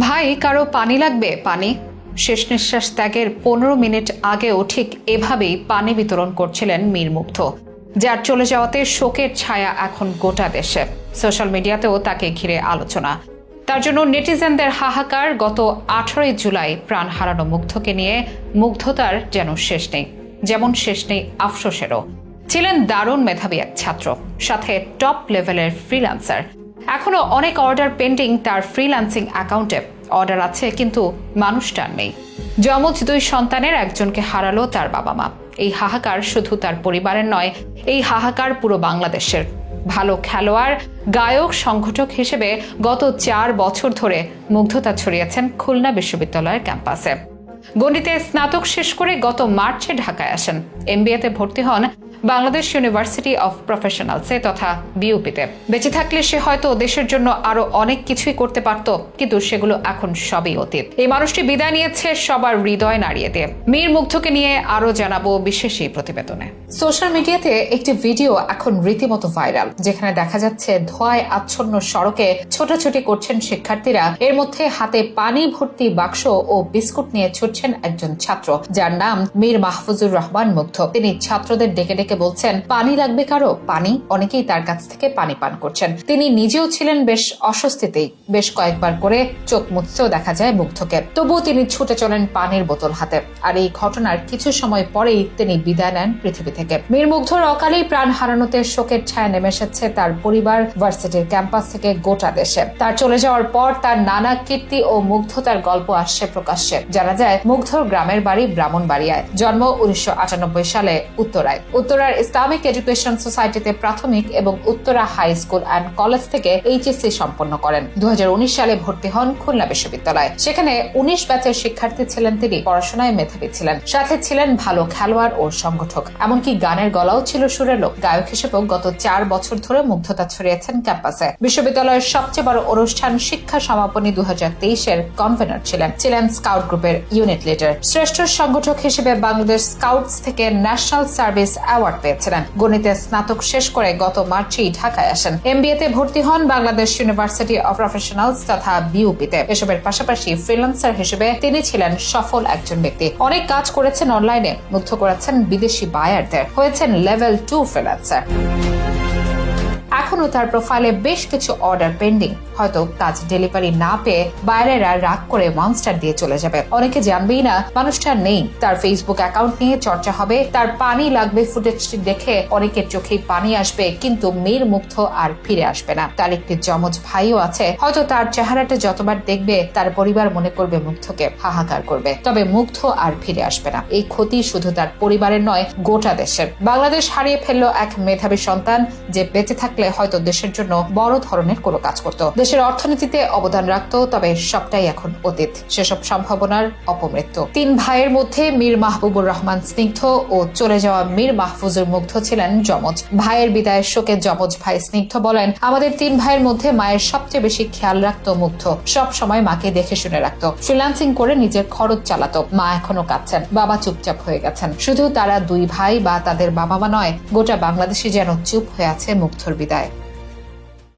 ভাই কারো পানি লাগবে? পানি। শেষ নিঃশ্বাস ত্যাগের 15 মিনিট আগেও ঠিক এভাবেই পানি বিতরণ করছিলেন মীর মুগ্ধ, যার চলে যাওয়াতে শোকের ছায়া এখন গোটা দেশে। সোশ্যাল মিডিয়াতেও তাকে ঘিরে আলোচনা। তার জন্য নেটিজেনদের হাহাকার। গত 18 জুলাই প্রাণ হারানো মুগ্ধকে নিয়ে মুগ্ধতার যেন শেষ নেই, যেমন শেষ নেই আফসোসেরও। ছিলেন দারুণ মেধাবী এক ছাত্র, সাথে টপ লেভেলের ফ্রিল্যান্সার। এখনো অনেক অর্ডার পেন্ডিং তার ফ্রিল্যান্সিং অ্যাকাউন্টে। অর্ডার আছে কিন্তু মানুষটার নেই। যমজ 2 সন্তানের একজনকে হারালো তার বাবা মা। এই হাহাকার শুধু তার পরিবারের নয়, এই হাহাকার পুরো বাংলাদেশের। ভালো খেলোয়াড়, গায়ক, সংগঠক হিসেবে গত 4 বছর ধরে মুগ্ধতা ছড়িয়েছেন খুলনা বিশ্ববিদ্যালয়ের ক্যাম্পাসে। গণিতে স্নাতক শেষ করে গত মার্চে ঢাকায় আসেন। এমবিএতে ভর্তি হন বাংলাদেশ ইউনিভার্সিটি অফ প্রফেশনালসে তথা বিউপিতে। বেঁচে থাকলে সে হয়তো দেশের জন্য আরো অনেক কিছুই করতে পারত, কিন্তু সেগুলো এখন সবই অতীত। এই মানুষটি বিদায় নিয়েছে সবার হৃদয় নাড়িয়ে দিয়ে। মীর মুগ্ধকে নিয়ে আরো জানাবো বিশেষ এই প্রতিবেদনে। সোশ্যাল মিডিয়াতে একটি ভিডিও এখন রীতিমতো ভাইরাল, যেখানে দেখা যাচ্ছে ধোঁয়ায় আচ্ছন্ন সড়কে ছোটাছুটি করছেন শিক্ষার্থীরা। এর মধ্যে হাতে পানি ভর্তি বাক্স ও বিস্কুট নিয়ে ছুটছেন একজন ছাত্র, যার নাম মীর মাহফুজুর রহমান মুগ্ধ। তিনি ছাত্রদের ডেকে ডেকে বলছেন, পানি লাগবে কারো? পানি। অনেকেই তার কাছ থেকে পানি পান করছেন। তিনি নিজেও ছিলেন বেশ অস্বস্তিতেই। বেশ কয়েকবার করে চোখ মুছতেও দেখা যায় মুগ্ধকে। তবুও তিনি ছুটে চলেন পানির বোতল হাতে। আর এই ঘটনার কিছু সময় পরেই তিনি বিদায় নেন পৃথিবী থেকে। মীর মুগ্ধর অকালেই প্রাণ হারানোতে শোকের ছায়া নেমে এসেছে তার পরিবার, ভার্সিটির ক্যাম্পাস থেকে গোটা দেশে। তার চলে যাওয়ার পর তার নানা কীর্তি ও মুগ্ধতার গল্প আসছে প্রকাশ্যে। জানা যায় মুগ্ধর গ্রামের বাড়ি ব্রাহ্মণবাড়িয়ায়। জন্ম 1998 সালে উত্তরায়। উত্তরার ইসলামিক এডুকেশন সোসাইটিতে প্রাথমিক এবং Uttara high school and college থেকে এইচএসসি সম্পন্ন করেন। 2019 সালে ভর্তি হন খুলনা বিশ্ববিদ্যালয়ে। সেখানে 19 ব্যাচের শিক্ষার্থী ছিলেন তিনি। পড়াশোনায় মেধাবী ছিলেন, সাথে ছিলেন ভালো খেলোয়াড় ও সংগঠক। এমনকি গানের গলাও ছিল সুরেলো। গায়ক হিসেবেও গত 4 বছর ধরে মুগ্ধতা ছড়িয়েছেন ক্যাম্পাসে। বিশ্ববিদ্যালয়ের সবচেয়ে বড় অনুষ্ঠান শিক্ষা সমাপনী 2023-এর কনভেনার ছিলেন স্কাউট গ্রুপের ইউনিট লিডার। শ্রেষ্ঠ সংগঠক হিসেবে বাংলাদেশ স্কাউটস থেকে ন্যাশনাল সার্ভিস অ্যাওয়ার্ড পেয়েছিলেন। গণিতে স্নাতক শেষ করে গত মার্চেই ঢাকায় আসেন। এমবিএতে ভর্তি হন বাংলাদেশ ইউনিভার্সিটি অফ প্রফেশনালস তথা বিউপিতে। এসবের পাশাপাশি ফ্রিল্যান্সার হিসেবে তিনি ছিলেন সফল একজন ব্যক্তি। অনেক কাজ করেছেন অনলাইনে, মুগ্ধ করেছেন বিদেশি বায়ারদের, হয়েছেন লেভেল 2 ফ্রিল্যান্সার। এখনো তার প্রোফাইলে বেশ কিছু অর্ডার পেন্ডিং। হয়তো কাজ ডেলিভারি না পেয়ে বাইরেরা রাগ করে মনস্টার দিয়ে চলে যাবে। অনেকে জানবেই না মানুষটা নেই। তার ফেসবুক অ্যাকাউন্ট নিয়ে চর্চা হবে। তার পানি লাগবে ফুটেজটি দেখে অনেকের চোখেই পানি আসবে, কিন্তু মীর মুগ্ধ আর ফিরে আসবে না। তার একটি যমজ ভাইও আছে। হয়তো তার চেহারাটা যতবার দেখবে তার পরিবার মনে করবে মুগ্ধকে, হাহাকার করবে। তবে মুগ্ধ আর ফিরে আসবে না। এই ক্ষতি শুধু তার পরিবারের নয়, গোটা দেশের। বাংলাদেশ হারিয়ে ফেললো এক মেধাবী সন্তান, যে বেঁচে থাকলে হয়তো দেশের জন্য বড় ধরনের কোনো কাজ করত, দেশের অর্থনীতিতে অবদান রাখত। তবে সবটাই এখন অতীত। সেসব সম্ভাবনার অপমৃত্যু। 3 ভাইয়ের মধ্যে মীর মাহবুবুর রহমান স্নিগ্ধ ও চলে যাওয়া মীর মাহফুজুর মুগ্ধ ছিলেন যমজ। ভাইয়ের বিদায়ের শোকে যমজ ভাই স্নিগ্ধ বলেন, আমাদের 3 ভাইয়ের মধ্যে মায়ের সবচেয়ে বেশি খেয়াল রাখত মুগ্ধ। সব সময় মাকে দেখে শুনে রাখত। ফ্রিল্যান্সিং করে নিজের খরচ চালাতো। মা এখনো কাঁদছেন, বাবা চুপচাপ হয়ে গেছেন। শুধু তারা 2 ভাই বা তাদের বাবা মা নয়, গোটা বাংলাদেশে যেন চুপ হয়ে আছে মুগ্ধর বিদায়।